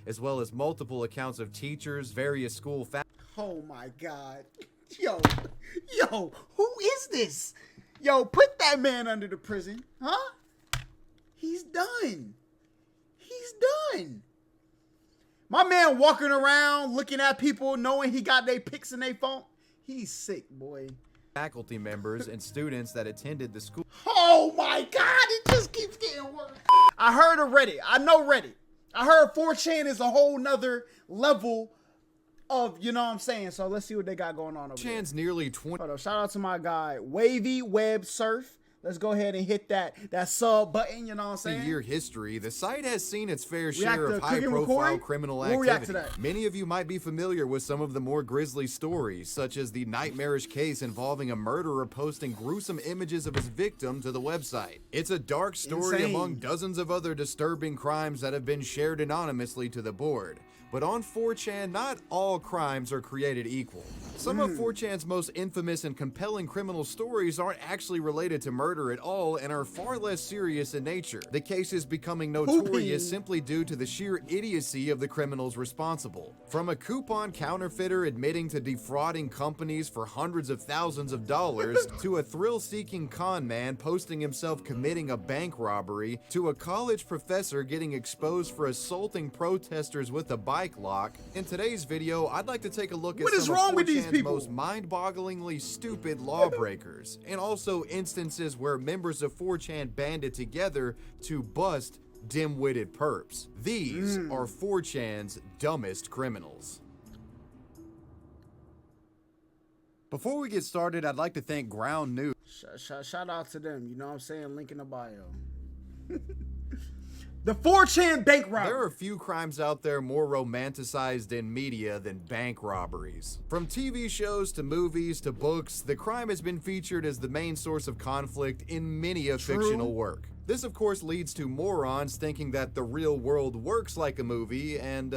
as well as multiple accounts of teachers, various school Oh my God. Yo, who is this? Yo, put that man under the prison, huh? He's done. He's done. My man walking around looking at people knowing he got their pics in their phone. He's sick, boy. faculty members and students that attended the school. Oh my God, it just keeps getting worse. I heard of Reddit. I know Reddit. I heard 4chan is a whole nother level of, you know what I'm saying? So let's see what they got going on over there. 4chan's nearly 20. Hold on, shout out to my guy, Wavy Web Surf. Let's go ahead and hit that sub button, you know what I'm saying? Year history, the site has seen its fair share of Cooking high-profile Recording? criminal We'll react activity. to that. Many of you might be familiar with some of the more grisly stories, such as the nightmarish case involving a murderer posting gruesome images of his victim to the website. It's a dark story Insane. among dozens of other disturbing crimes that have been shared anonymously to the board. But on 4chan, not all crimes are created equal. Some of 4chan's most infamous and compelling criminal stories aren't actually related to murder at all and are far less serious in nature. The case is becoming notorious simply due to the sheer idiocy of the criminals responsible. From a coupon counterfeiter admitting to defrauding companies for hundreds of thousands of dollars, to a thrill-seeking con man posting himself committing a bank robbery, to a college professor getting exposed for assaulting protesters with a bike lock. In today's video, I'd like to take a look at some of 4chan's most mind-bogglingly stupid lawbreakers, and also instances where members of 4chan banded together to bust dim-witted perps. These are 4chan's dumbest criminals. Before we get started, I'd like to thank Ground News. Shout out to them, you know what I'm saying? Link in the bio. The 4chan bank robbery. There are few crimes out there more romanticized in media than bank robberies. From TV shows to movies to books, the crime has been featured as the main source of conflict in many a fictional work. This, of course, leads to morons thinking that the real world works like a movie and,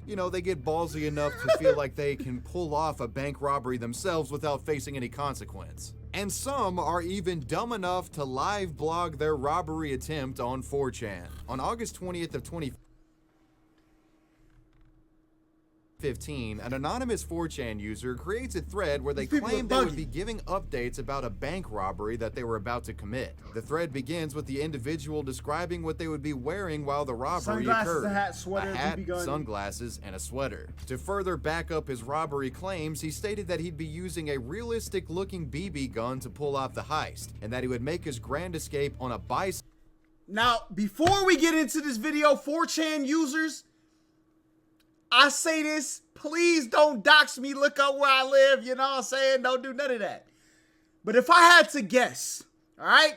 you know, they get ballsy enough to feel like they can pull off a bank robbery themselves without facing any consequence. And some are even dumb enough to live blog their robbery attempt on 4chan. On August 20th of 2015, an anonymous 4chan user creates a thread where they claim they would be giving updates about a bank robbery that they were about to commit. The thread begins with the individual describing what they would be wearing while the robbery occurred. A hat, sweater, a hat, BB gun. sunglasses, and a sweater. To further back up his robbery claims, he stated that he'd be using a realistic-looking BB gun to pull off the heist, and that he would make his grand escape on a bicycle. Now, before we get into this video, 4chan users, I say this, please don't dox me, look up where I live, you know what I'm saying? Don't do none of that. But if I had to guess, all right?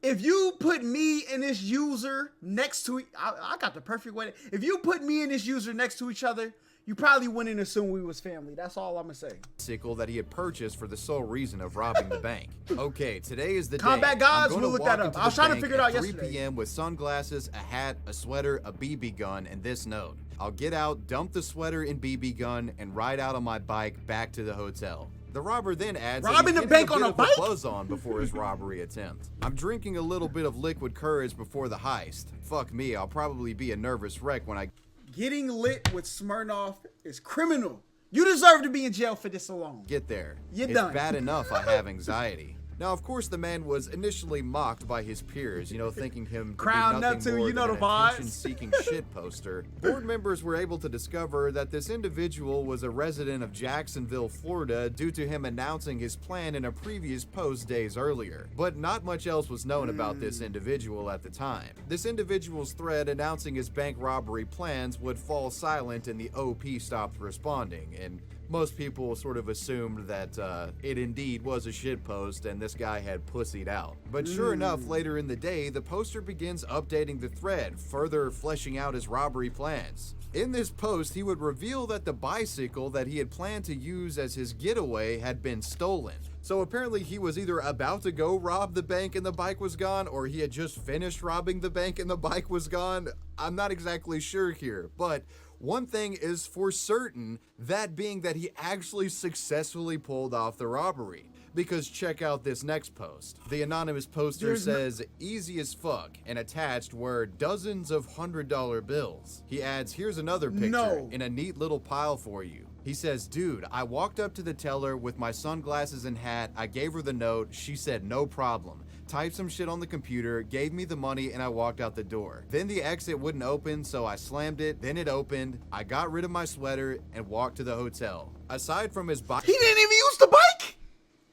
If you put me and this user next to, I got the perfect way. If you put me and this user next to each other, you probably wouldn't assume we was family. That's all I'm gonna say. Bicycle that he had purchased for the sole reason of robbing the bank. Okay, today is the Combat day. Gods, we'll look that up. I was trying to figure it out at 3 yesterday. p.m. with sunglasses, a hat, a sweater, a BB gun, and this note. I'll get out, dump the sweater and BB gun, and ride out on my bike back to the hotel. The robber then adds robbing the bank on a bike? Buzz on before his robbery attempt. I'm drinking a little bit of liquid courage before the heist. Fuck me, I'll probably be a nervous wreck when I... Getting lit with Smirnoff is criminal. You deserve to be in jail for this alone. Get there. You're it's done. Bad enough I have anxiety. Now, of course, the man was initially mocked by his peers, you know, thinking him to Crown be nothing more you know than the an vibes. attention-seeking shit poster. Board members were able to discover that this individual was a resident of Jacksonville, Florida, due to him announcing his plan in a previous post days earlier. But not much else was known about this individual at the time. This individual's thread announcing his bank robbery plans would fall silent and the OP stopped responding, and most people sort of assumed that it indeed was a shitpost and this guy had pussied out. But sure enough, later in the day, the poster begins updating the thread, further fleshing out his robbery plans. In this post, he would reveal that the bicycle that he had planned to use as his getaway had been stolen. So apparently he was either about to go rob the bank and the bike was gone, or he had just finished robbing the bank and the bike was gone. I'm not exactly sure here, but one thing is for certain, that being that he actually successfully pulled off the robbery. Because check out this next post. The anonymous poster says, easy as fuck, and attached were dozens of $100 bills. He adds, here's another picture in a neat little pile for you. He says, dude, I walked up to the teller with my sunglasses and hat. I gave her the note. She said, no problem. Typed some shit on the computer, gave me the money, and I walked out the door. Then the exit wouldn't open, so I slammed it. Then it opened. I got rid of my sweater and walked to the hotel. Aside from his bike, he didn't even use the bike.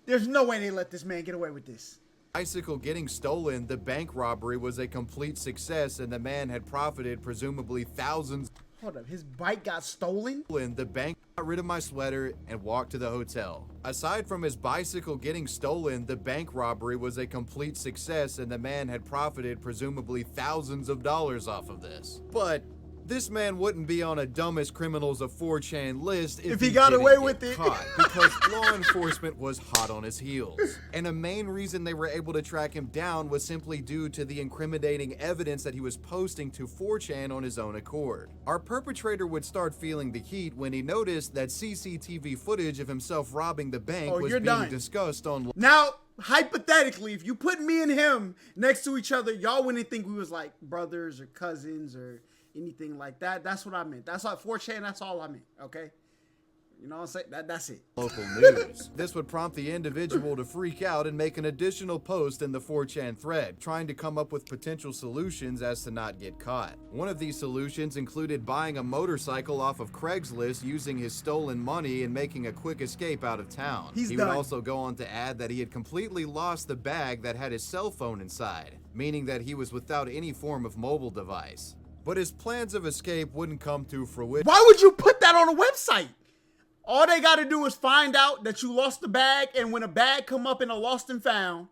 There's no way they let this man get away with this. Bicycle getting stolen, the bank robbery was a complete success, and the man had profited presumably thousands. Hold up, his bike got stolen? The bank got rid of my sweater and walked to the hotel. Aside from his bicycle getting stolen, the bank robbery was a complete success, and the man had profited presumably thousands of dollars off of this. But this man wouldn't be on a dumbest criminals of 4chan list if he got away with it. Because law enforcement was hot on his heels. And a main reason they were able to track him down was simply due to the incriminating evidence that he was posting to 4chan on his own accord. Our perpetrator would start feeling the heat when he noticed that CCTV footage of himself robbing the bank was being discussed on. Now, hypothetically, if you put me and him next to each other, y'all wouldn't think we was like brothers or cousins or anything like that. That's what I meant. That's like 4chan. That's all I meant. Okay. You know what I'm saying? That's it. Local news. This would prompt the individual to freak out and make an additional post in the 4chan thread, trying to come up with potential solutions as to not get caught. One of these solutions included buying a motorcycle off of Craigslist using his stolen money and making a quick escape out of town. He would also go on to add that he had completely lost the bag that had his cell phone inside, meaning that he was without any form of mobile device. But his plans of escape wouldn't come to fruition. Why would you put that on a website? All they got to do is find out that you lost the bag, and when a bag come up in a lost and found,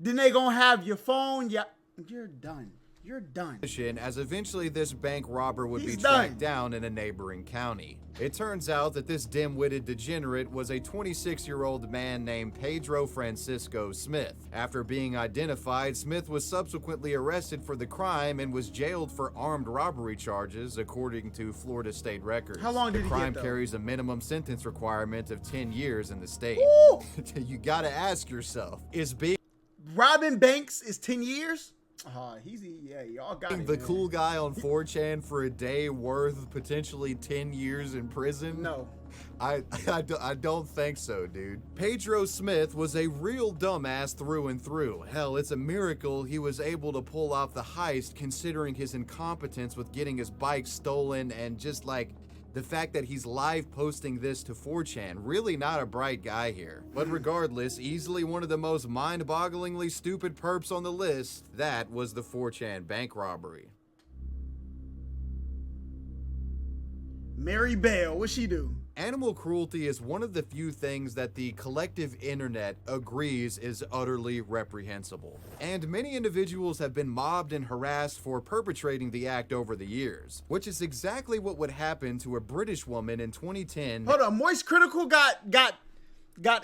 then they gonna have your phone. You're done. You're done. As eventually this bank robber would be tracked down in a neighboring county. It turns out that this dim-witted degenerate was a 26-year-old man named Pedro Francisco Smith. After being identified, Smith was subsequently arrested for the crime and was jailed for armed robbery charges, according to Florida state records. How long did he get, though? The crime carries a minimum sentence requirement of 10 years in the state. You gotta ask yourself, is being robbing banks is 10 years? Y'all got it. The cool guy on 4chan for a day worth potentially 10 years in prison? No. I don't think so, dude. Pedro Smith was a real dumbass through and through. Hell, it's a miracle he was able to pull off the heist considering his incompetence with getting his bike stolen and just like the fact that he's live posting this to 4chan. Really not a bright guy here. But regardless, easily one of the most mind-bogglingly stupid perps on the list, that was the 4chan bank robbery. Mary Bell, what'd she do? Animal cruelty is one of the few things that the collective internet agrees is utterly reprehensible. And many individuals have been mobbed and harassed for perpetrating the act over the years, which is exactly what would happen to a British woman in 2010. Hold on, Moist Critical got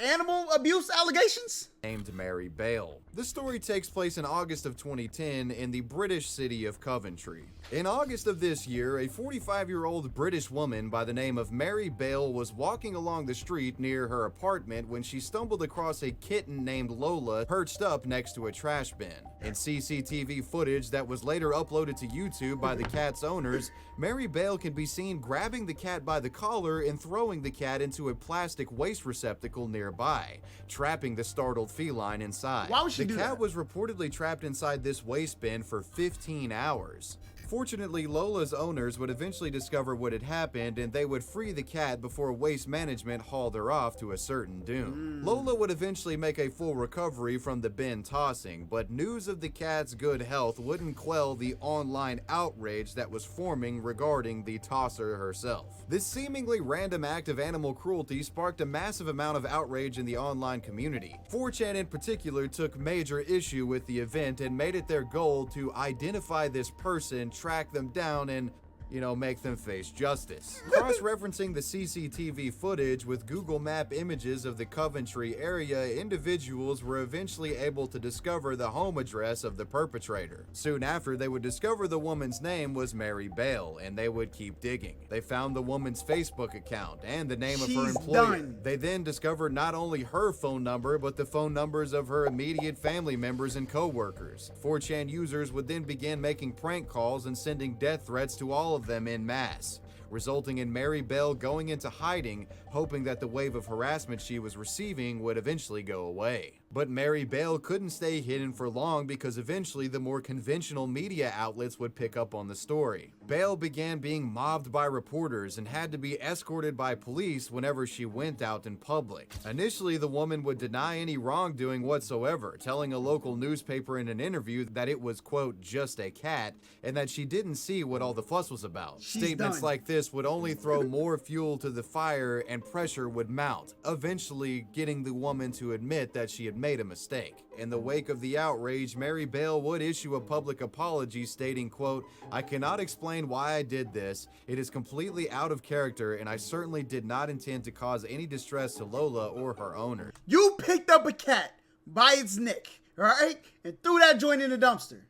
animal abuse allegations? Named Mary Bale. The story takes place in August of 2010 in the British city of Coventry. In August of this year, a 45-year-old British woman by the name of Mary Bale was walking along the street near her apartment when she stumbled across a kitten named Lola perched up next to a trash bin. In CCTV footage that was later uploaded to YouTube by the cat's owners, Mary Bale can be seen grabbing the cat by the collar and throwing the cat into a plastic waste receptacle nearby, trapping the startled feline inside. Why would she do that? The cat was reportedly trapped inside this waste bin for 15 hours. Fortunately, Lola's owners would eventually discover what had happened and they would free the cat before Waste Management hauled her off to a certain doom. Lola would eventually make a full recovery from the bin tossing, but news of the cat's good health wouldn't quell the online outrage that was forming regarding the tosser herself. This seemingly random act of animal cruelty sparked a massive amount of outrage in the online community. 4chan in particular took major issue with the event and made it their goal to identify this person, track them down, and make them face justice. Cross-referencing the CCTV footage with Google Map images of the Coventry area, individuals were eventually able to discover the home address of the perpetrator. Soon after, they would discover the woman's name was Mary Bale, and they would keep digging. They found the woman's Facebook account and the name of her employer. They then discovered not only her phone number, but the phone numbers of her immediate family members and co-workers. 4chan users would then begin making prank calls and sending death threats to all of them en masse, resulting in Mary Bell going into hiding, hoping that the wave of harassment she was receiving would eventually go away. But Mary Bell couldn't stay hidden for long because eventually the more conventional media outlets would pick up on the story. Bell began being mobbed by reporters and had to be escorted by police whenever she went out in public. Initially, the woman would deny any wrongdoing whatsoever, telling a local newspaper in an interview that it was, quote, just a cat, and that she didn't see what all the fuss was about. Statements like this would only throw more fuel to the fire and pressure would mount, eventually getting the woman to admit that she had made a mistake. In the wake of the outrage, Mary Bale would issue a public apology stating, quote, "I cannot explain why I did this. It is completely out of character and I certainly did not intend to cause any distress to Lola or her owner." You picked up a cat by its neck, all right, and threw that joint in the dumpster.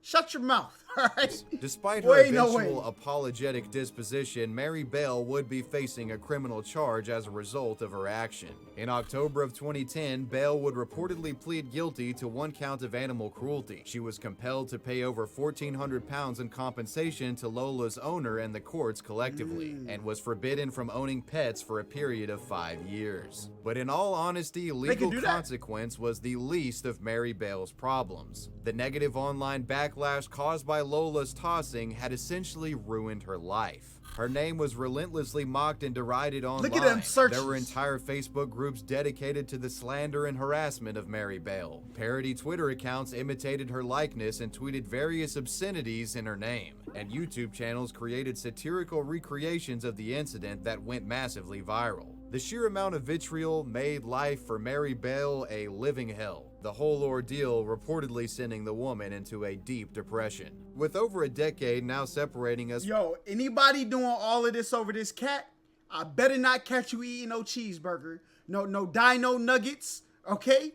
Shut your mouth, all right? Despite her eventual apologetic disposition, Mary Bell would be facing a criminal charge as a result of her action. In October of 2010, Bell would reportedly plead guilty to 1 count of animal cruelty. She was compelled to pay over £1,400 in compensation to Lola's owner and the courts collectively, and was forbidden from owning pets for a period of 5 years. But in all honesty, legal consequence was the least of Mary Bell's problems. The negative online backlash caused by Lola's tossing had essentially ruined her life. Her name was relentlessly mocked and derided online. Look at them searches. There were entire Facebook groups dedicated to the slander and harassment of Mary Bell. Parody Twitter accounts imitated her likeness and tweeted various obscenities in her name. And YouTube channels created satirical recreations of the incident that went massively viral. The sheer amount of vitriol made life for Mary Bell a living hell. The whole ordeal reportedly sending the woman into a deep depression. With over a decade now separating us. Yo, anybody doing all of this over this cat, I better not catch you eating no cheeseburger, no dino nuggets, okay?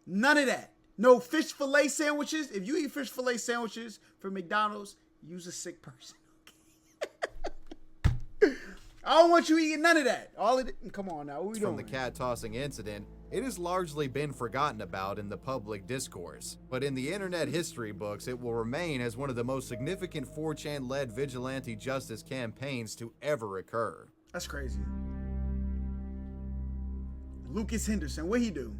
None of that. No fish fillet sandwiches. If you eat fish fillet sandwiches from McDonald's, use a sick person. Okay? I don't want you eating none of that. All of it. Come on now, what we doing? From the cat tossing incident, it has largely been forgotten about in the public discourse, but in the internet history books, it will remain as one of the most significant 4chan-led vigilante justice campaigns to ever occur. That's crazy. Lucas Henderson, what he do?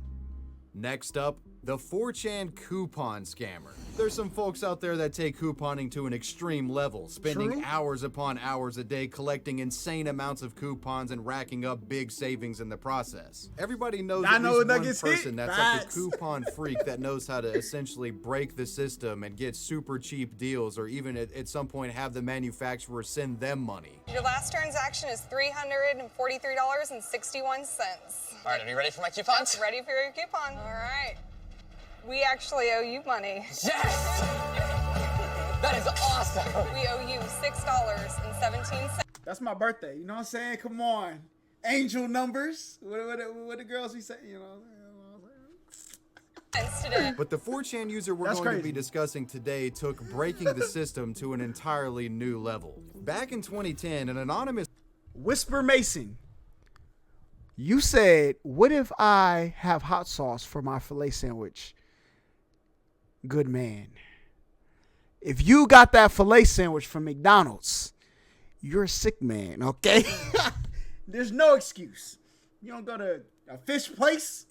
Next up, the 4chan coupon scammer. There's some folks out there that take couponing to an extreme level, spending hours upon hours a day collecting insane amounts of coupons and racking up big savings in the process. Everybody knows at least one person that's like a coupon freak that knows how to essentially break the system and get super cheap deals, or even at some point have the manufacturer send them money. Your last transaction is $343.61. All right, are you ready for my coupons? I'm ready for your coupon. All right. We actually owe you money. Yes! That is awesome! We owe you $6.17. That's my birthday, you know what I'm saying? Come on. Angel numbers. What the girls be saying, you know? Today. But the 4chan user we're going to be discussing today took breaking the system to an entirely new level. Back in 2010, an anonymous Whisper Mason, you said, what if I have hot sauce for my filet sandwich? Good man. If you got that filet sandwich from McDonald's, you're a sick man, okay? There's no excuse. You don't go to a fish place?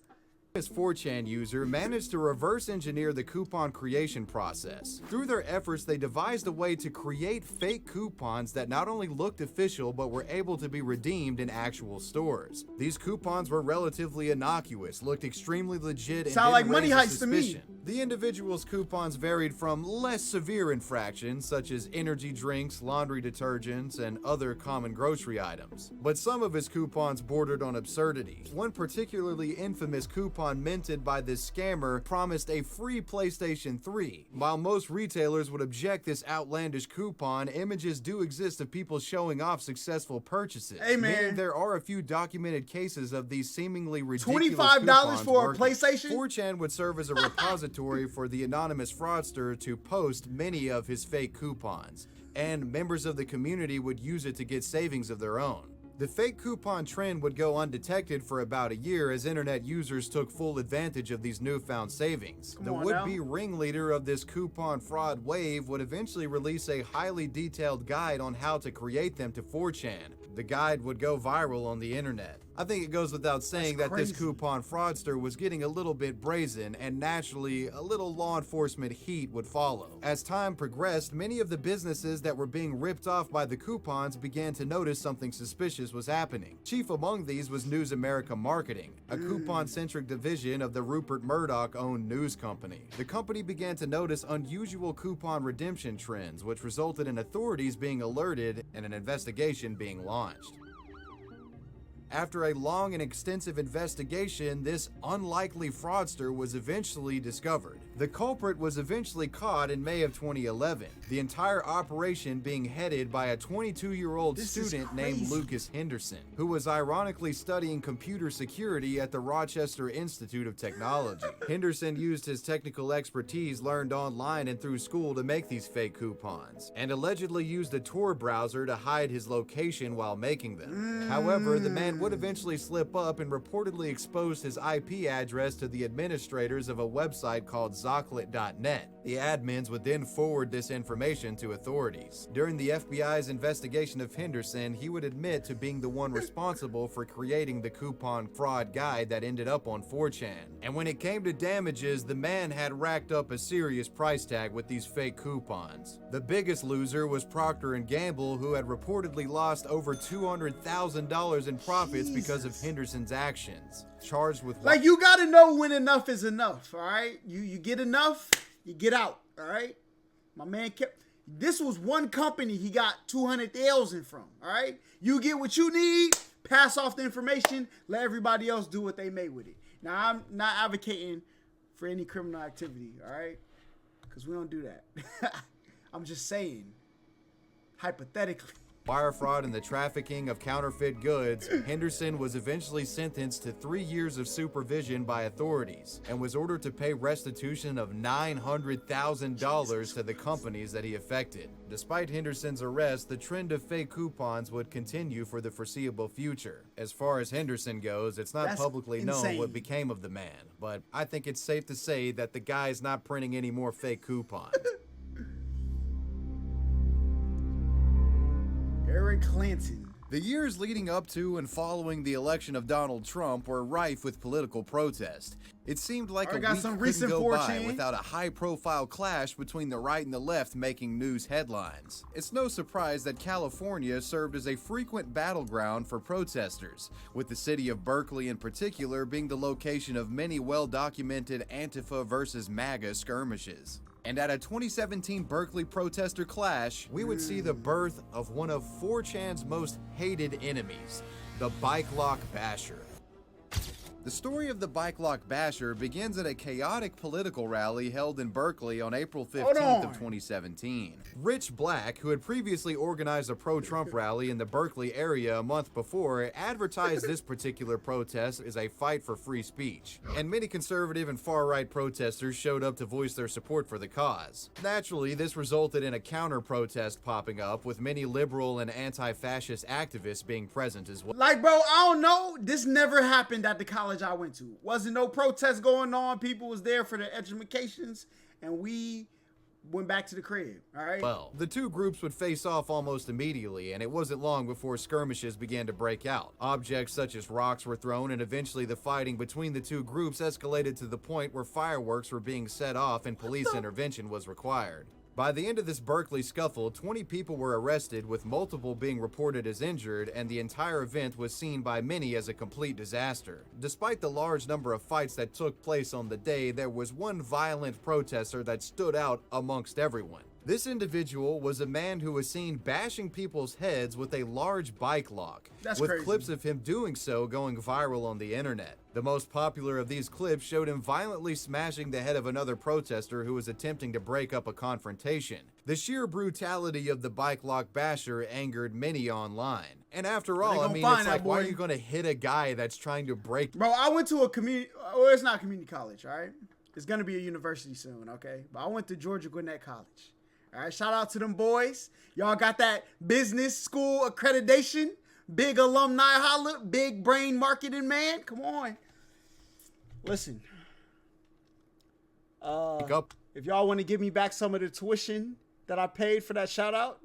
This 4chan user managed to reverse engineer the coupon creation process. Through their efforts, they devised a way to create fake coupons that not only looked official, but were able to be redeemed in actual stores. These coupons were relatively innocuous, looked extremely legit, and sound like money heist heist to me. The individual's coupons varied from less severe infractions, such as energy drinks, laundry detergents, and other common grocery items. But some of his coupons bordered on absurdity. One particularly infamous coupon coupon minted by this scammer promised a free PlayStation 3. While most retailers would object this outlandish coupon, images do exist of people showing off successful purchases. Hey, man. Meaning there are a few documented cases of these seemingly ridiculous $25 coupons for a working. PlayStation? 4chan would serve as a repository for the anonymous fraudster to post many of his fake coupons, and members of the community would use it to get savings of their own. The fake coupon trend would go undetected for about a year as internet users took full advantage of these newfound savings. The would-be ringleader of this coupon fraud wave would eventually release a highly detailed guide on how to create them to 4chan. The guide would go viral on the internet. I think it goes without saying that this coupon fraudster was getting a little bit brazen, and naturally, a little law enforcement heat would follow. As time progressed, many of the businesses that were being ripped off by the coupons began to notice something suspicious was happening. Chief among these was News America Marketing, a coupon-centric division of the Rupert Murdoch-owned news company. The company began to notice unusual coupon redemption trends, which resulted in authorities being alerted and an investigation being launched. After a long and extensive investigation, this unlikely fraudster was eventually discovered. The culprit was eventually caught in May of 2011, the entire operation being headed by a 22-year-old student named Lucas Henderson, who was ironically studying computer security at the Rochester Institute of Technology. Henderson used his technical expertise learned online and through school to make these fake coupons, and allegedly used a Tor browser to hide his location while making them. However, the man would eventually slip up and reportedly exposed his IP address to the administrators of a website called Zocklet.net. The admins would then forward this information to authorities. During the FBI's investigation of Henderson, he would admit to being the one responsible for creating the coupon fraud guide that ended up on 4chan. And when it came to damages, the man had racked up a serious price tag with these fake coupons. The biggest loser was Procter & Gamble, who had reportedly lost over $200,000 in profits because of Henderson's actions. Charged with like, you gotta know when enough is enough, all right? You get enough, you get out, all right? My man kept, this was one company he got 200,000 from, all right? You get what you need, pass off the information, let everybody else do what they may with it. Now, I'm not advocating for any criminal activity, all right? Because we don't do that. I'm just saying, hypothetically. wire fraud and the trafficking of counterfeit goods, Henderson was eventually sentenced to 3 years of supervision by authorities and was ordered to pay restitution of $900,000 to the companies that he affected. Despite Henderson's arrest, the trend of fake coupons would continue for the foreseeable future. As far as Henderson goes, it's not publicly known what became of the man, but I think it's safe to say that the guy's not printing any more fake coupons. Eric Clanton. The years leading up to and following the election of Donald Trump were rife with political protest. It seemed like a week couldn't go by without a high-profile clash between the right and the left making news headlines. It's no surprise that California served as a frequent battleground for protesters, with the city of Berkeley in particular being the location of many well-documented Antifa versus MAGA skirmishes. And at a 2017 Berkeley protester clash, we would see the birth of one of 4chan's most hated enemies, the Bike Lock Basher. The story of the Bike Lock Basher begins at a chaotic political rally held in Berkeley on April 15th of 2017. Rich Black, who had previously organized a pro-Trump rally in the Berkeley area a month before, advertised this particular protest as a fight for free speech. And many conservative and far-right protesters showed up to voice their support for the cause. Naturally, this resulted in a counter-protest popping up, with many liberal and anti-fascist activists being present as well. Like, bro, I don't know. This never happened at the college I went to. Wasn't no protest going on. People was there for their educations, and we went back to the crib, all right? Well, the two groups would face off almost immediately, and it wasn't long before skirmishes began to break out. Objects such as rocks were thrown, and eventually the fighting between the two groups escalated to the point where fireworks were being set off and police intervention was required. By the end of this Berkeley scuffle, 20 people were arrested, with multiple being reported as injured, and the entire event was seen by many as a complete disaster. Despite the large number of fights that took place on the day, there was one violent protester that stood out amongst everyone. This individual was a man who was seen bashing people's heads with a large bike lock, That's with crazy. clips of him doing so going viral on the internet. The most popular of these clips showed him violently smashing the head of another protester who was attempting to break up a confrontation. The sheer brutality of the bike lock basher angered many online. And after all, I gonna mean, find it's that like, why are boy. you going to hit a guy that's trying to break? Bro, I went to a community, well, it's not a community college, all right? It's going to be a university soon, okay? But I went to Georgia Gwinnett College. All right, shout out to them boys. Y'all got that business school accreditation. Big alumni holla, big brain marketing man. Come on. Listen. If y'all want to give me back some of the tuition that I paid for that shout out,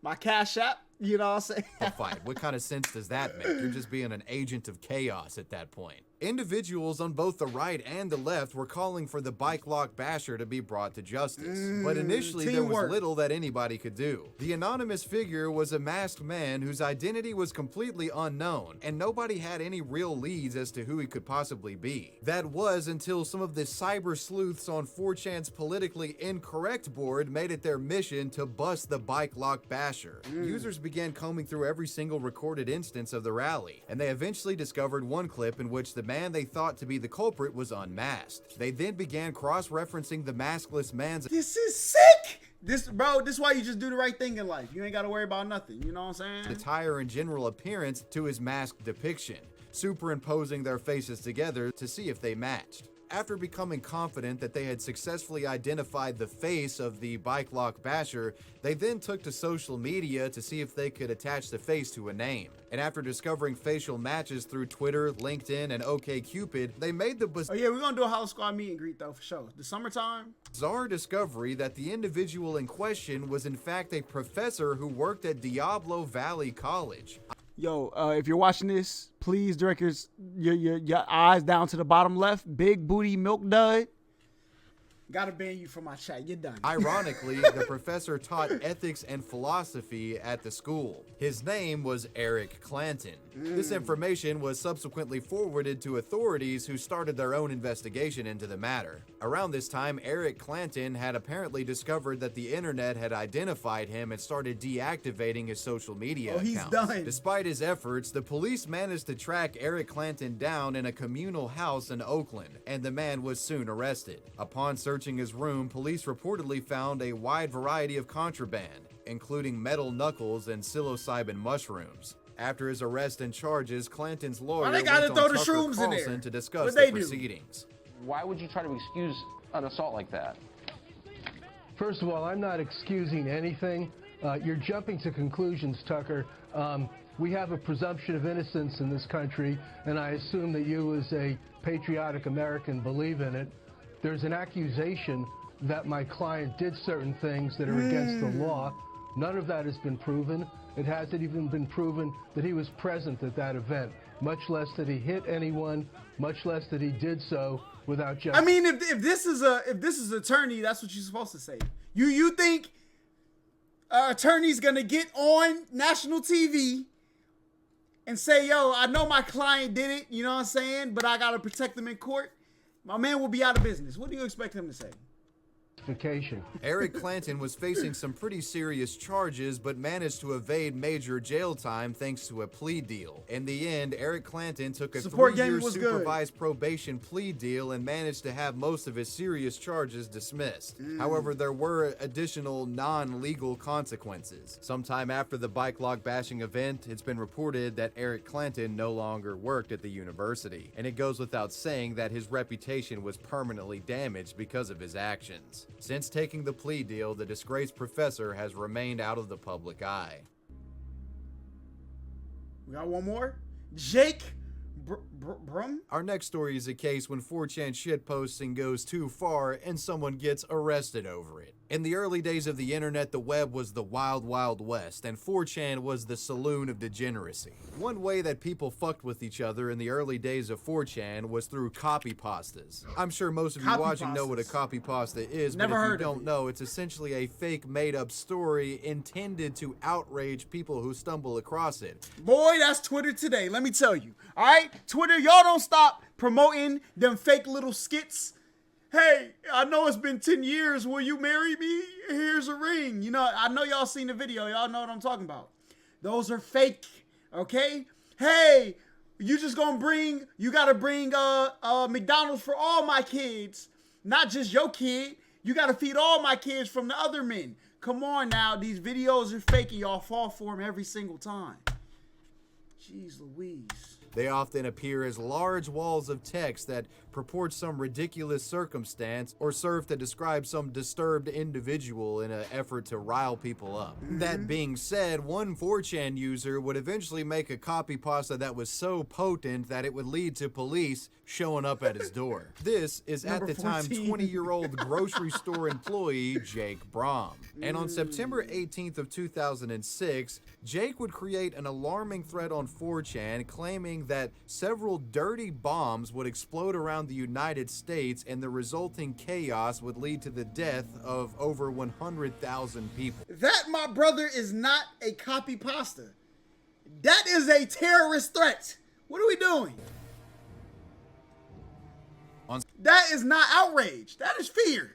my Cash App, you know what I'm saying? Fight. What kind of sense does that make? You're just being an agent of chaos at that point. Individuals on both the right and the left were calling for the bike lock basher to be brought to justice. But initially, there was teamwork. little that anybody could do. The anonymous figure was a masked man whose identity was completely unknown, and nobody had any real leads as to who he could possibly be. That was until some of the cyber sleuths on 4chan's politically incorrect board made it their mission to bust the bike lock basher. Users began combing through every single recorded instance of the rally, and they eventually discovered one clip in which the man they thought to be the culprit was unmasked. They then began cross-referencing the maskless man's This is sick. This is why you just do the right thing in life. You ain't got to worry about nothing. You know what I'm saying? attire and general appearance to his masked depiction, superimposing their faces together to see if they matched. After becoming confident that they had successfully identified the face of the bike lock basher, they then took to social media to see if they could attach the face to a name. And after discovering facial matches through Twitter, LinkedIn, and OkCupid, they made the Oh yeah, we're gonna do a HollaSquad meet and greet though for sure. The summertime. bizarre discovery that the individual in question was in fact a professor who worked at Diablo Valley College. Yo, if you're watching this, please direct your eyes down to the bottom left. Big booty milk dud. Gotta ban you from my chat. You're done. Ironically, the professor taught ethics and philosophy at the school. His name was Eric Clanton. This information was subsequently forwarded to authorities who started their own investigation into the matter. Around this time, Eric Clanton had apparently discovered that the internet had identified him and started deactivating his social media he's accounts. done. Despite his efforts, the police managed to track Eric Clanton down in a communal house in Oakland, and the man was soon arrested. Upon searching his room, police reportedly found a wide variety of contraband, including metal knuckles and psilocybin mushrooms. After his arrest and charges, Clanton's lawyer they gotta went throw on the Tucker shrooms in Carlson there? to discuss What'd the they do? proceedings. Why would you try to excuse an assault like that? First of all, I'm not excusing anything. You're jumping to conclusions, Tucker. We have a presumption of innocence in this country, and I assume that you, as a patriotic American, believe in it. There's an accusation that my client did certain things that are against the law. None of that has been proven. It hasn't even been proven that he was present at that event, much less that he hit anyone, much less that he did so without justice. I mean, if this is attorney, that's what you're supposed to say. You think attorney's gonna get on national TV and say, yo, I know my client did it, you know what I'm saying, but I gotta protect them in court? My man will be out of business. What do you expect him to say? Eric Clanton was facing some pretty serious charges, but managed to evade major jail time thanks to a plea deal. In the end, Eric Clanton took a Support game 3-year was good. supervised probation plea deal and managed to have most of his serious charges dismissed. However, there were additional non-legal consequences. Sometime after the bike lock bashing event, it's been reported that Eric Clanton no longer worked at the university, and it goes without saying that his reputation was permanently damaged because of his actions. Since taking the plea deal, the disgraced professor has remained out of the public eye. We got one more. Jake Brum. Our next story is a case when 4chan shitposting goes too far and someone gets arrested over it. In the early days of the internet, the web was the wild, wild west, and 4chan was the saloon of degeneracy. One way that people fucked with each other in the early days of 4chan was through copy pastas. I'm sure most of you watching know what a copy pasta is, Never but if you heard of don't it. know, it's essentially a fake made-up story intended to outrage people who stumble across it. Boy, that's Twitter today. Let me tell you. All right, Twitter, y'all don't stop promoting them fake little skits. hey, I know it's been 10 years. Will you marry me? Here's a ring. You know, I know y'all seen the video. Y'all know what I'm talking about. Those are fake, okay? Hey, you gotta bring McDonald's for all my kids, not just your kid. You gotta feed all my kids from the other men. Come on now, these videos are fake and y'all fall for them every single time. Jeez Louise. They often appear as large walls of text that purport some ridiculous circumstance or serve to describe some disturbed individual in an effort to rile people up. That being said, one 4chan user would eventually make a copy pasta that was so potent that it would lead to police showing up at his door. This is at the time 20-year-old grocery store employee Jake Brom. And on September 18th of 2006, Jake would create an alarming thread on 4chan claiming that several dirty bombs would explode around the United States and the resulting chaos would lead to the death of over 100,000 people. That, my brother, is not a copy pasta. That is a terrorist threat. What are we doing? That is not outrage. That is fear.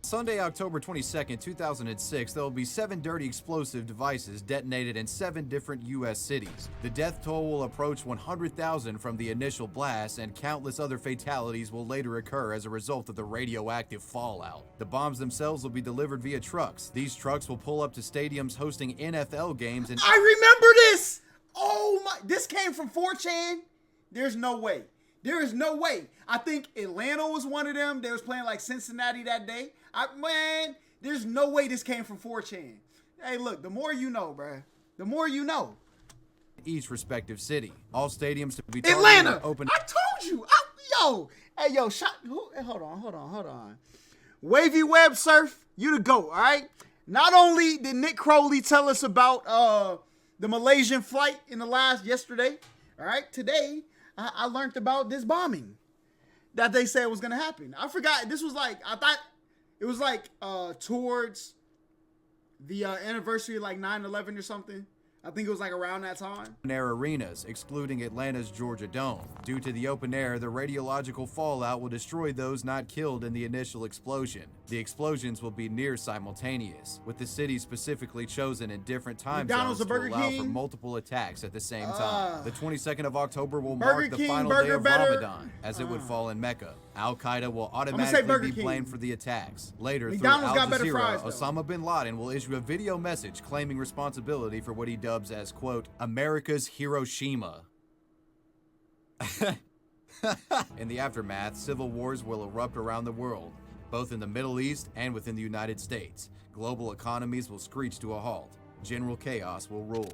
Sunday, October 22nd, 2006, there will be 7 dirty explosive devices detonated in 7 different U.S. cities. The death toll will approach 100,000 from the initial blast, and countless other fatalities will later occur as a result of the radioactive fallout. The bombs themselves will be delivered via trucks. These trucks will pull up to stadiums hosting NFL games and— I remember this! Oh my, this came from 4chan? There's no way. There is no way. I think Atlanta was one of them. They was playing like Cincinnati that day. Man, there's no way this came from 4chan. Hey, look, the more you know, bruh. The more you know. each respective city. All stadiums to be Atlanta! open. I told you! Hold on. Wavy Web Surf, you the GOAT, all right? Not only did Nick Crowley tell us about the Malaysian flight yesterday, all right? Today, I learned about this bombing that they said was gonna happen. I forgot, I thought it was towards the anniversary of 9/11 or something. I think it was around that time. Air arenas, excluding Atlanta's Georgia Dome. Due to the open air, the radiological fallout will destroy those not killed in the initial explosion. The explosions will be near simultaneous, with the cities specifically chosen in different time zones to allow for multiple attacks at the same time. The 22nd of October will mark the final day of Ramadan, as it would fall in Mecca. Al-Qaeda will automatically be blamed for the attacks. Later, through Al Jazeera, Osama bin Laden will issue a video message claiming responsibility for what he dubs as, quote, America's Hiroshima. In the aftermath, civil wars will erupt around the world, both in the Middle East and within the United States. Global economies will screech to a halt. General chaos will rule.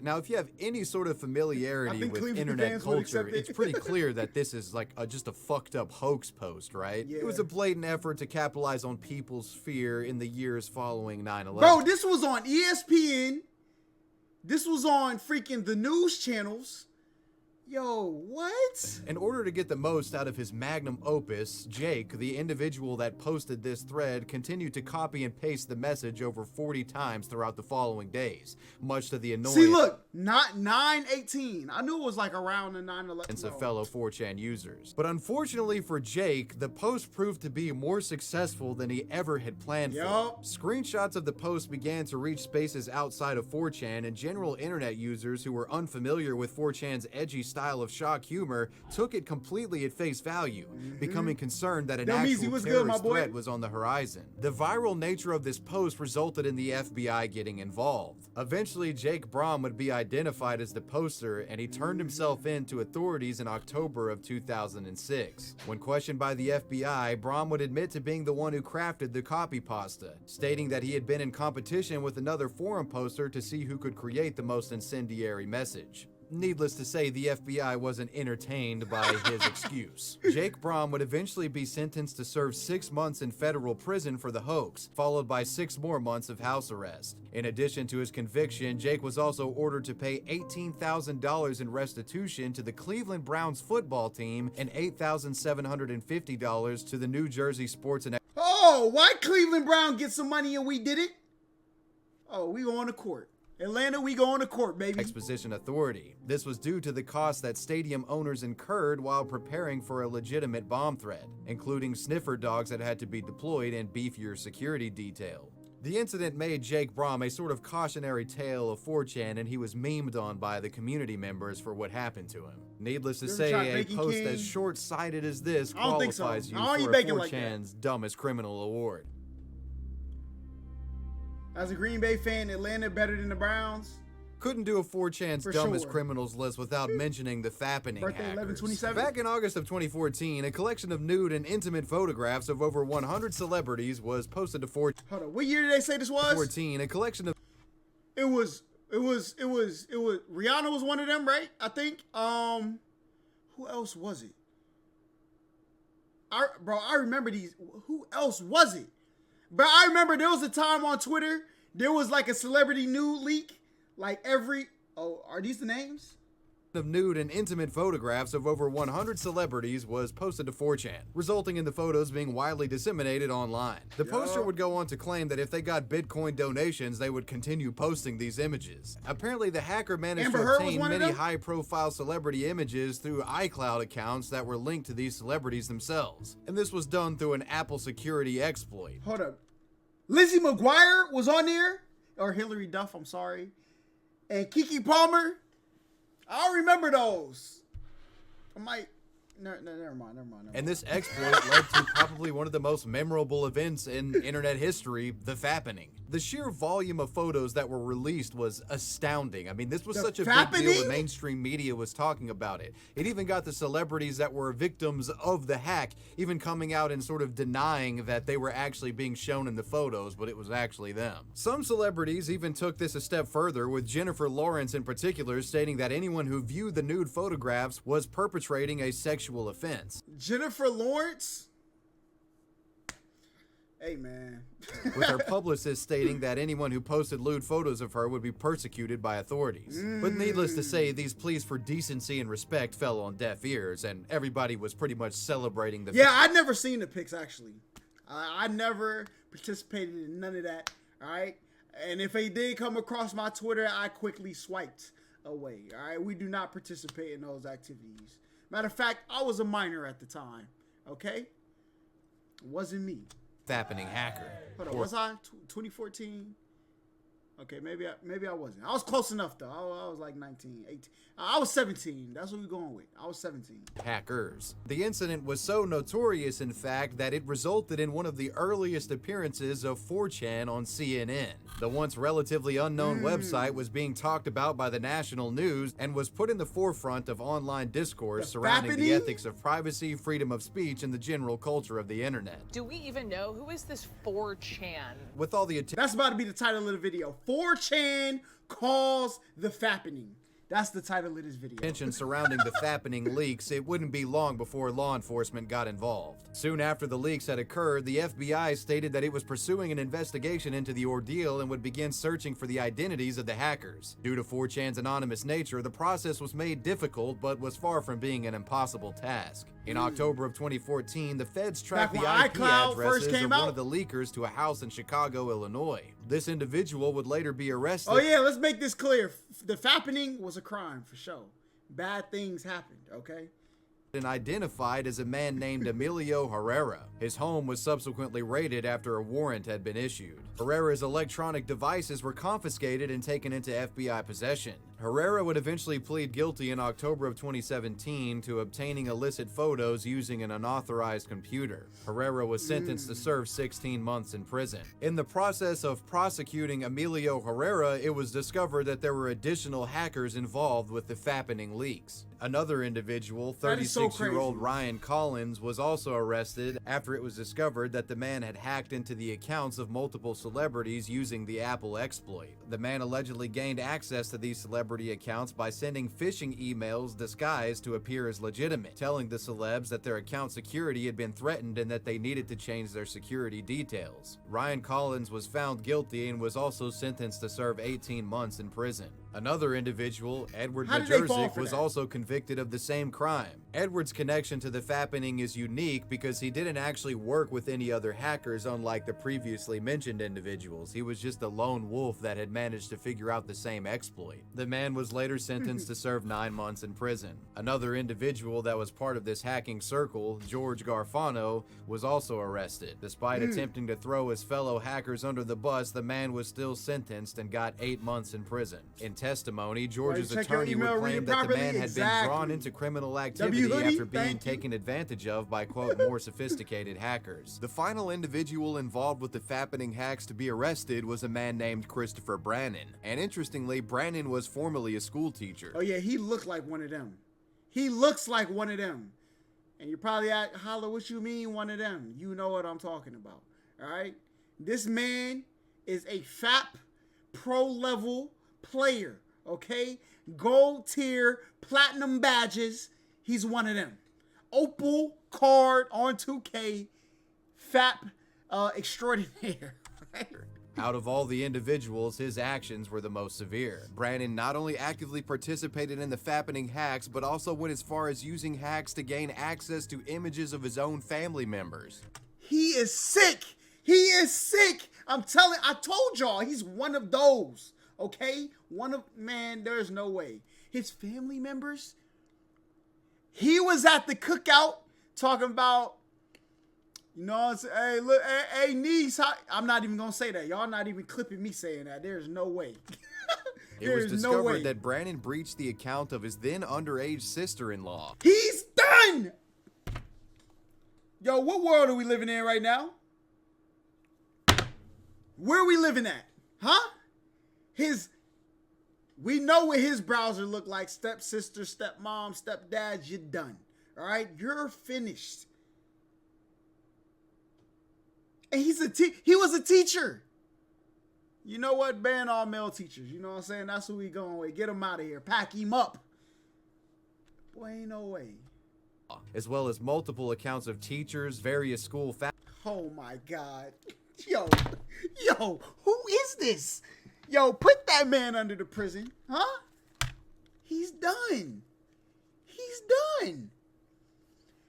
Now, if you have any sort of familiarity with internet culture, it's pretty clear that this is just a fucked up hoax post, right? Yeah. It was a blatant effort to capitalize on people's fear in the years following 9/11. Bro, this was on ESPN. This was on freaking the news channels. Yo, what? In order to get the most out of his magnum opus, Jake, the individual that posted this thread, continued to copy and paste the message over 40 times throughout the following days, much to the annoyance— See, look, not 9/18. I knew it was around the 9/11. Of fellow 4chan users. But unfortunately for Jake, the post proved to be more successful than he ever had planned for. Screenshots of the post began to reach spaces outside of 4chan, and general internet users who were unfamiliar with 4chan's edgy style of shock humor took it completely at face value, becoming concerned that an actual terrorist threat was on the horizon. The viral nature of this post resulted in the FBI getting involved. Eventually, Jake Brom would be identified as the poster, and he turned himself in to authorities in October of 2006. When questioned by the FBI, Brom would admit to being the one who crafted the copy pasta, stating that he had been in competition with another forum poster to see who could create the most incendiary message. Needless to say, the FBI wasn't entertained by his excuse. Jake Brom would eventually be sentenced to serve 6 months in federal prison for the hoax, followed by 6 more months of house arrest. In addition to his conviction, Jake was also ordered to pay $18,000 in restitution to the Cleveland Browns football team and $8,750 to the New Jersey Sports and— Oh, why Cleveland Brown get some money and we didn't? Oh, we going to court. Atlanta, we going to court, baby. Exposition Authority. This was due to the costs that stadium owners incurred while preparing for a legitimate bomb threat, including sniffer dogs that had to be deployed and beefier security detail. The incident made Jake Braum a sort of cautionary tale of 4chan, and he was memed on by the community members for what happened to him. Needless to say, a post King? as short-sighted as this I don't think so. qualifies you I don't eat for a bacon like 4chan's Dumbest Criminal Award. As a Green Bay fan, Atlanta better than the Browns. Couldn't do a 4chan's For Dumbest sure. Criminals list without mentioning the Fappening Birthday hackers. 11/27. Back in August of 2014, a collection of nude and intimate photographs of over 100 celebrities was posted to 4chan. Hold on, what year did they say this was? 14, a collection of It was Rihanna was one of them, right? I think. Who else was it? I remember these. Who else was it? But I remember there was a time on Twitter, there was like a celebrity nude leak. Like are these the names? of nude and intimate photographs of over 100 celebrities was posted to 4chan, resulting in the photos being widely disseminated online. The poster would go on to claim that if they got Bitcoin donations, they would continue posting these images. Apparently, the hacker managed Amber to Heard was obtain one of many them? high-profile celebrity images through iCloud accounts that were linked to these celebrities themselves, and this was done through an Apple security exploit. Hold up. Lizzie McGuire was on there, or Hillary Duff, I'm sorry. And Keke Palmer. I don't remember those. I might. Never mind. And this exploit led to probably one of the most memorable events in internet history, the Fappening. The sheer volume of photos that were released was astounding. I mean, this was The such a big deal Fappening? that mainstream media was talking about it. It even got the celebrities that were victims of the hack even coming out and sort of denying that they were actually being shown in the photos, but it was actually them. Some celebrities even took this a step further, with Jennifer Lawrence in particular stating that anyone who viewed the nude photographs was perpetrating a sexual offense. Jennifer Lawrence. Hey, man. With her publicist stating that anyone who posted lewd photos of her would be persecuted by authorities. But needless to say, these pleas for decency and respect fell on deaf ears, and everybody was pretty much celebrating the Yeah, I'd never seen the pics, actually. I never participated in none of that, all right? And if they did come across my Twitter, I quickly swiped away, all right? We do not participate in those activities. Matter of fact, I was a minor at the time, okay? It wasn't me. Fappening hacker. Hold on, was I 2014? Okay, maybe I wasn't. I was close enough though. I was like 19, 18. I was 17. That's what we're going with. I was 17. Hackers. The incident was so notorious, in fact, that it resulted in one of the earliest appearances of 4chan on CNN. The once relatively unknown website was being talked about by the national news and was put in the forefront of online discourse surrounding the Fappening? ethics of privacy, freedom of speech, and the general culture of the internet. Do we even know who is this 4chan? With all the attention That's about to be the title of the video. 4chan Caused The Fappening. That's the title of this video. surrounding the Fappening leaks, it wouldn't be long before law enforcement got involved. Soon after the leaks had occurred, the FBI stated that it was pursuing an investigation into the ordeal and would begin searching for the identities of the hackers. Due to 4chan's anonymous nature, the process was made difficult, but was far from being an impossible task. In October of 2014, the feds tracked the Back when IP iCloud addresses first came of one out? of the leakers to a house in Chicago, Illinois. This individual would later be arrested. Oh yeah, let's make this clear. The Fappening was a crime for sure. Bad things happened, okay? And identified as a man named Emilio Herrera. His home was subsequently raided after a warrant had been issued. Herrera's electronic devices were confiscated and taken into FBI possession. Herrera would eventually plead guilty in October of 2017 to obtaining illicit photos using an unauthorized computer. Herrera was sentenced to serve 16 months in prison. In the process of prosecuting Emilio Herrera, it was discovered that there were additional hackers involved with the Fappening leaks. Another individual, That is so 36-year-old crazy. Ryan Collins, was also arrested after it was discovered that the man had hacked into the accounts of multiple celebrities using the Apple exploit. The man allegedly gained access to these celebrity accounts by sending phishing emails disguised to appear as legitimate, telling the celebs that their account security had been threatened and that they needed to change their security details. Ryan Collins was found guilty and was also sentenced to serve 18 months in prison. Another individual, Edward How did they fall Majerzik, for was that? also convicted of the same crime. Edward Edward's connection to the Fappening is unique because he didn't actually work with any other hackers, unlike the previously mentioned individuals. He was just a lone wolf that had managed to figure out the same exploit. The man was later sentenced to serve 9 months in prison. Another individual that was part of this hacking circle, George Garfano, was also arrested. Despite attempting to throw his fellow hackers under the bus, the man was still sentenced and got 8 months in prison. In testimony, George's attorney would claim that the man had been drawn into criminal activity after being taken advantage of by, quote, more sophisticated hackers. The final individual involved with the Fappening hacks to be arrested was a man named Christopher Brannon. And interestingly, Brannon was formerly a school teacher. Oh yeah, he looked like one of them. He looks like one of them. And you're probably at, Holla, what you mean one of them? You know what I'm talking about, all right? This man is a FAP pro level player, okay? Gold tier, platinum badges. He's one of them. Opal card on 2K, FAP extraordinaire. Out of all the individuals, his actions were the most severe. Brannon not only actively participated in the Fappening hacks, but also went as far as using hacks to gain access to images of his own family members. He is sick. He is sick. I told y'all, he's one of those, okay? Man, there's no way. His family members, he was at the cookout talking about, you know what I'm saying? Hey, look, hey, niece. I'm not even going to say that. Y'all not even clipping me saying that. There's no way. It was discovered that Brannon breached the account of his then underage sister-in-law. He's done! Yo, what world are we living in right now? Where are we living at? Huh? We know what his browser looked like. Stepsister, stepmom, stepdad, you're done. All right? You're finished. And he was a teacher. You know what? Ban all male teachers. You know what I'm saying? That's who we going with. Get him out of here. Pack him up. Boy, ain't no way. As well as multiple accounts of teachers, various school Oh my God. Yo, who is this? Yo, put that man under the prison. Huh? He's done. He's done.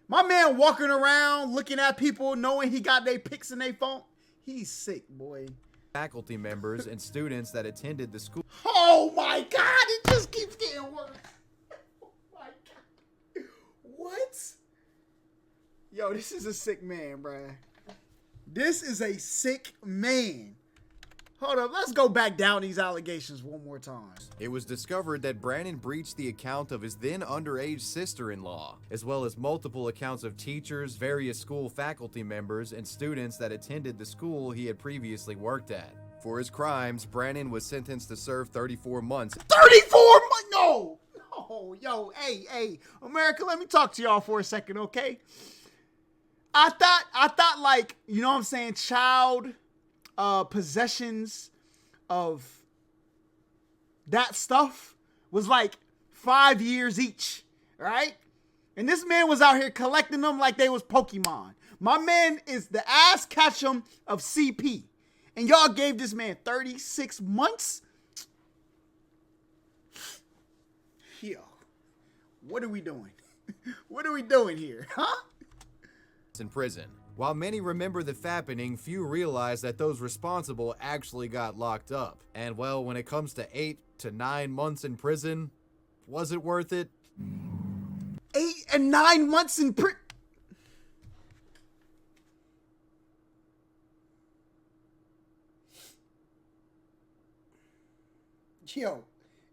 My man walking around looking at people knowing he got their pics in their phone. He's sick, boy. Faculty members and students that attended the school. Oh my God, it just keeps getting worse. Oh my God. What? Yo, this is a sick man, bruh. This is a sick man. Hold up, let's go back down these allegations one more time. It was discovered that Brannon breached the account of his then underage sister-in-law, as well as multiple accounts of teachers, various school faculty members, and students that attended the school he had previously worked at. For his crimes, Brannon was sentenced to serve 34 months. 34 months? No! No, yo, hey, America, let me talk to y'all for a second, okay? I thought like, you know what I'm saying, child possessions of that stuff was like 5 years each, right? And this man was out here collecting them like they was Pokemon. My man is the ass catch'em of CP. And y'all gave this man 36 months? Yo, what are we doing? What are we doing here, huh? In prison. While many remember the Fappening, few realize that those responsible actually got locked up. And well, when it comes to 8 to 9 months in prison, was it worth it? 8 and 9 months in prison?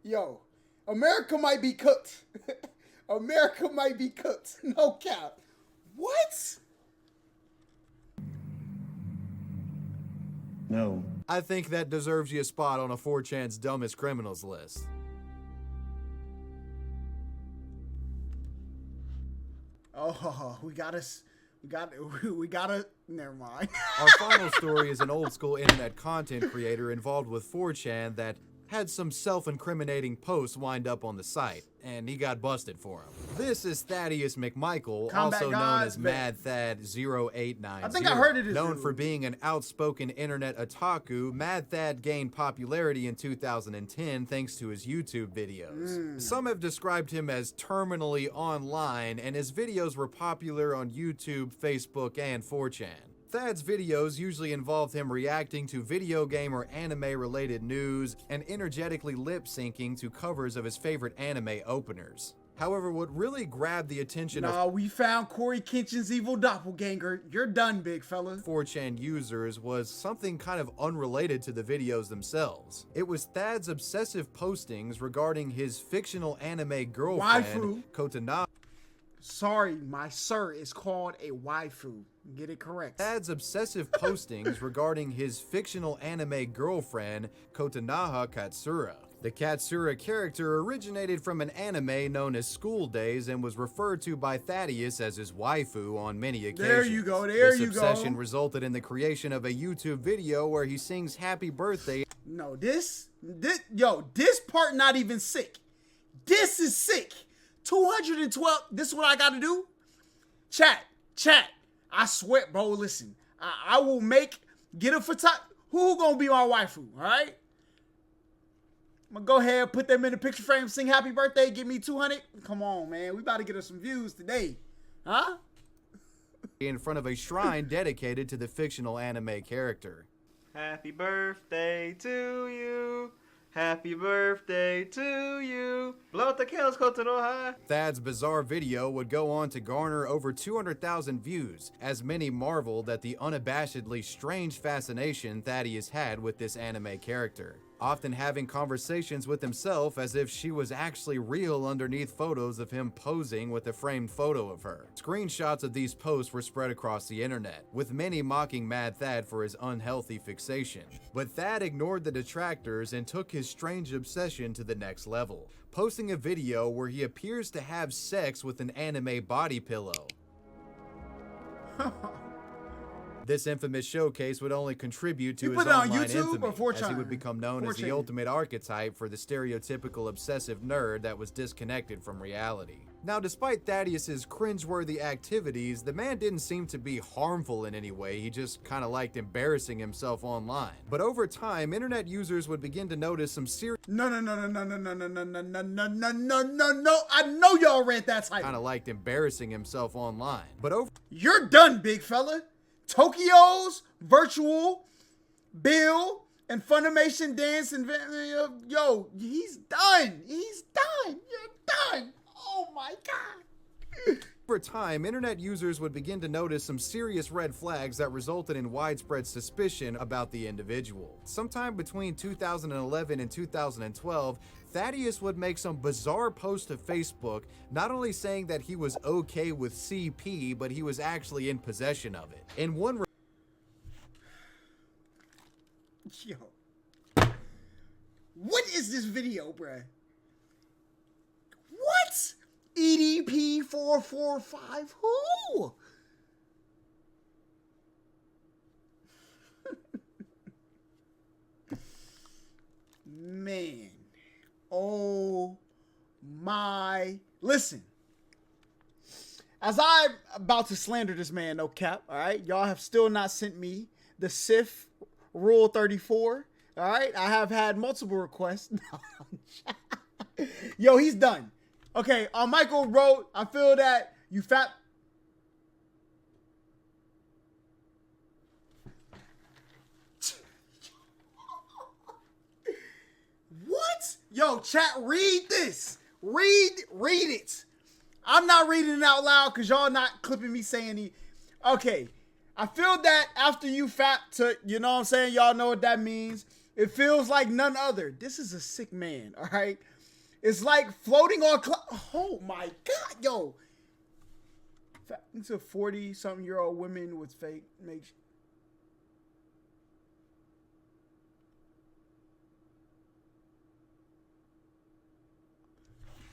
Yo, America might be cooked. America might be cooked. No cap. What? No. I think that deserves you a spot on a 4chan's dumbest criminals list. Oh, we gotta, never mind. Our final story is an old school internet content creator involved with 4chan that had some self-incriminating posts wind up on the site, and he got busted for them. This is Thaddeus McMichael, Combat also known Gods, as Mad Thad 0890. I think I heard of this Known dude. for being an outspoken internet otaku, Mad Thad gained popularity in 2010 thanks to his YouTube videos. Some have described him as terminally online, and his videos were popular on YouTube, Facebook, and 4chan. Thad's videos usually involved him reacting to video game or anime-related news and energetically lip-syncing to covers of his favorite anime openers. However, what really grabbed the attention of We found Corey Kenshin's evil doppelganger. You're done, big fella. 4chan users was something kind of unrelated to the videos themselves. It was Thad's obsessive postings regarding his fictional anime girlfriend, Waifu. Kotana. Sorry, my sir is called a waifu. Get it correct. Thad's obsessive postings regarding his fictional anime girlfriend, Kotanaha Katsura. The Katsura character originated from an anime known as School Days and was referred to by Thaddeus as his waifu on many occasions. There you go, there this you go. obsession resulted in the creation of a YouTube video where he sings happy birthday. No, this part not even sick. This is sick. 212. This is what I got to do. Chat. I swear, bro. Listen, I will get a photographer. Who gonna be my waifu? All right. I'm gonna go ahead, put them in the picture frame, sing happy birthday, give me 200. Come on, man. We about to get us some views today, huh? In front of a shrine dedicated to the fictional anime character. Happy birthday to you. Happy birthday to you. Blow out the candles, Kotanoha. Thad's bizarre video would go on to garner over 200,000 views, as many marveled at the unabashedly strange fascination Thaddeus had with this anime character, often having conversations with himself as if she was actually real underneath photos of him posing with a framed photo of her. Screenshots of these posts were spread across the internet, with many mocking Mad Thad for his unhealthy fixation. But Thad ignored the detractors and took his strange obsession to the next level, posting a video where he appears to have sex with an anime body pillow. This infamous showcase would only contribute to his put it on online YouTube or infamy, as he 4chan? would become known as the 4chan. ultimate archetype for the stereotypical obsessive nerd that was disconnected from reality. Now, despite Thaddeus's cringeworthy activities, the man didn't seem to be harmful in any way. He just kind of liked embarrassing himself online. But over time, internet users would begin to notice some serious No. I know y'all read that title. kind of liked embarrassing himself online. But over You're done, big fella. Tokyo's virtual Bill and Funimation dance and yo, he's done. He's done. You're done. Oh my god. Over time, internet users would begin to notice some serious red flags that resulted in widespread suspicion about the individual. Sometime between 2011 and 2012, Thaddeus would make some bizarre post to Facebook, not only saying that he was okay with CP, but he was actually in possession of it. In one Yo. What is this video, bruh? What? EDP 445 who? Man. Oh my. Listen. As I'm about to slander this man, no cap, all right? Y'all have still not sent me the Sith Rule 34, all right? I have had multiple requests. Yo, he's done. Okay, Michael wrote, I feel that you fat... What? Yo, chat, read this. Read it. I'm not reading it out loud because y'all not clipping me saying he... Okay, I feel that after you fap to, you know what I'm saying? Y'all know what that means. It feels like none other. This is a sick man, all right? It's like floating on oh my God, yo. Into 40-something-year-old women with fake makes...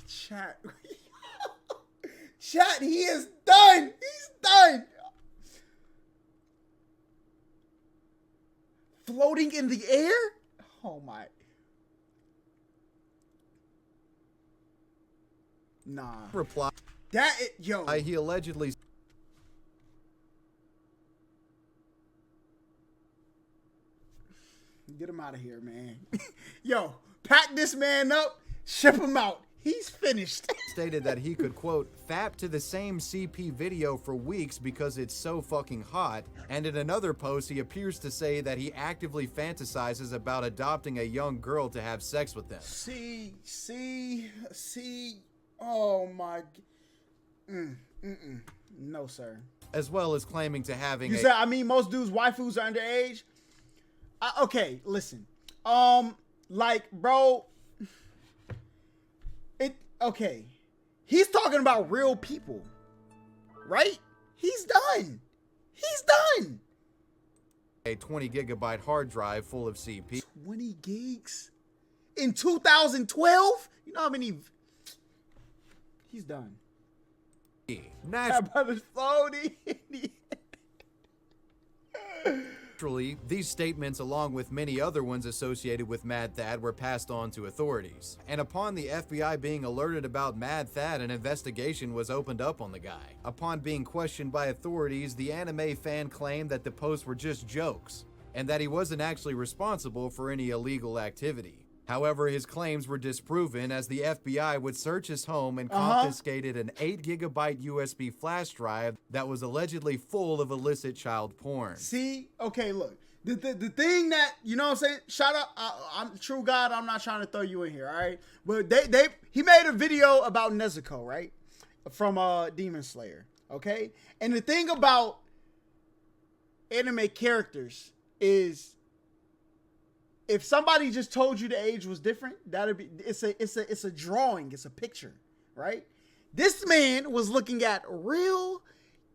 Chat. Chat, he is done. He's done. Floating in the air? Oh my. Nah. reply, Yo. he allegedly Get him out of here, man. Yo, pack this man up, ship him out. He's finished. stated that he could, quote, fap to the same CP video for weeks because it's so fucking hot. And in another post, he appears to say that he actively fantasizes about adopting a young girl to have sex with them. See. Oh my. No, sir. As well as claiming to having You said, I mean, most dudes' waifus are underage. Okay, listen. Like, bro. Okay. He's talking about real people, right? He's done. a 20 gigabyte hard drive full of CP. 20 gigs? In 2012? You know how many... He's done. That brother's floating. Naturally, these statements, along with many other ones associated with Mad Thad, were passed on to authorities. And upon the FBI being alerted about Mad Thad, an investigation was opened up on the guy. Upon being questioned by authorities, the anime fan claimed that the posts were just jokes, and that he wasn't actually responsible for any illegal activity. However, his claims were disproven as the FBI would search his home and confiscated an 8 gigabyte USB flash drive that was allegedly full of illicit child porn. See? Okay, look. The thing that, you know what I'm saying? Shout out, I'm True God, I'm not trying to throw you in here, all right? But he made a video about Nezuko, right? From Demon Slayer, okay? And the thing about anime characters is, if somebody just told you the age was different, it's a drawing, it's a picture, right? This man was looking at real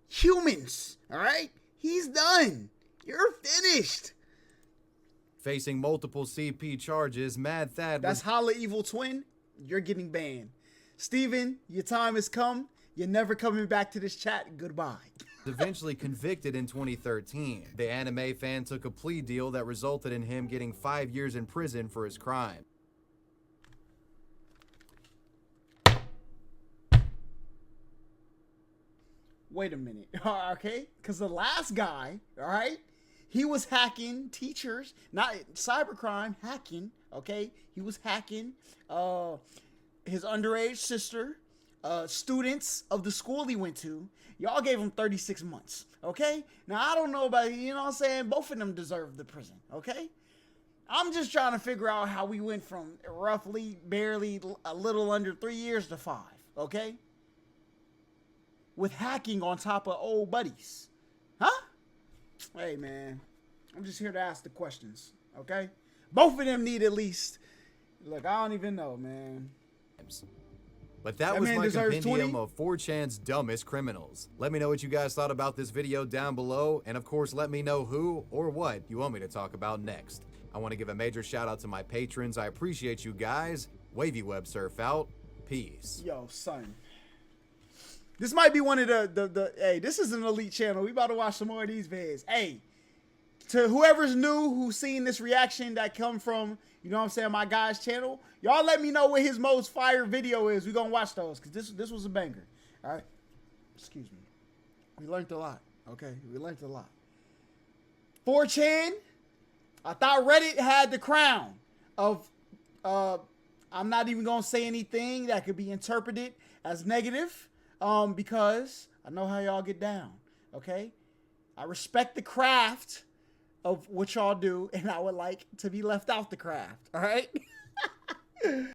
humans, all right? He's done. You're finished. Facing multiple CP charges, Mad Thad That's Holla Evil Twin. You're getting banned. Steven, your time has come. You're never coming back to this chat. Goodbye. eventually convicted in 2013. The anime fan took a plea deal that resulted in him getting 5 years in prison for his crime. Wait a minute, okay? Because the last guy, all right, he was hacking teachers, not cybercrime, hacking, okay? He was hacking his underage sister, students of the school he went to. Y'all gave him 36 months, okay? Now, I don't know about, you know what I'm saying? Both of them deserve the prison, okay? I'm just trying to figure out how we went from roughly, barely, a little under 3 years to 5, okay? With hacking on top of old buddies. Huh? Hey, man. I'm just here to ask the questions, okay? Both of them need at least... Look, I don't even know, man. But that was my compendium of 4chan's dumbest criminals. Let me know what you guys thought about this video down below, and of course let me know who or what you want me to talk about next. I want to give a major shout out to my patrons. I appreciate you guys. Wavy Web Surf out. Peace. Yo, son. This might be one of the hey, this is an elite channel. We about to watch some more of these vids. Hey, to whoever's new, who's seen this reaction that come from, you know what I'm saying, my guy's channel, y'all let me know what his most fire video is. We gonna watch those, because this was a banger. All right. Excuse me. We learned a lot, okay? We learned a lot. 4chan, I thought Reddit had the crown of, I'm not even gonna say anything that could be interpreted as negative. Because I know how y'all get down, okay? I respect the craft of what y'all do, and I would like to be left out the craft, all right?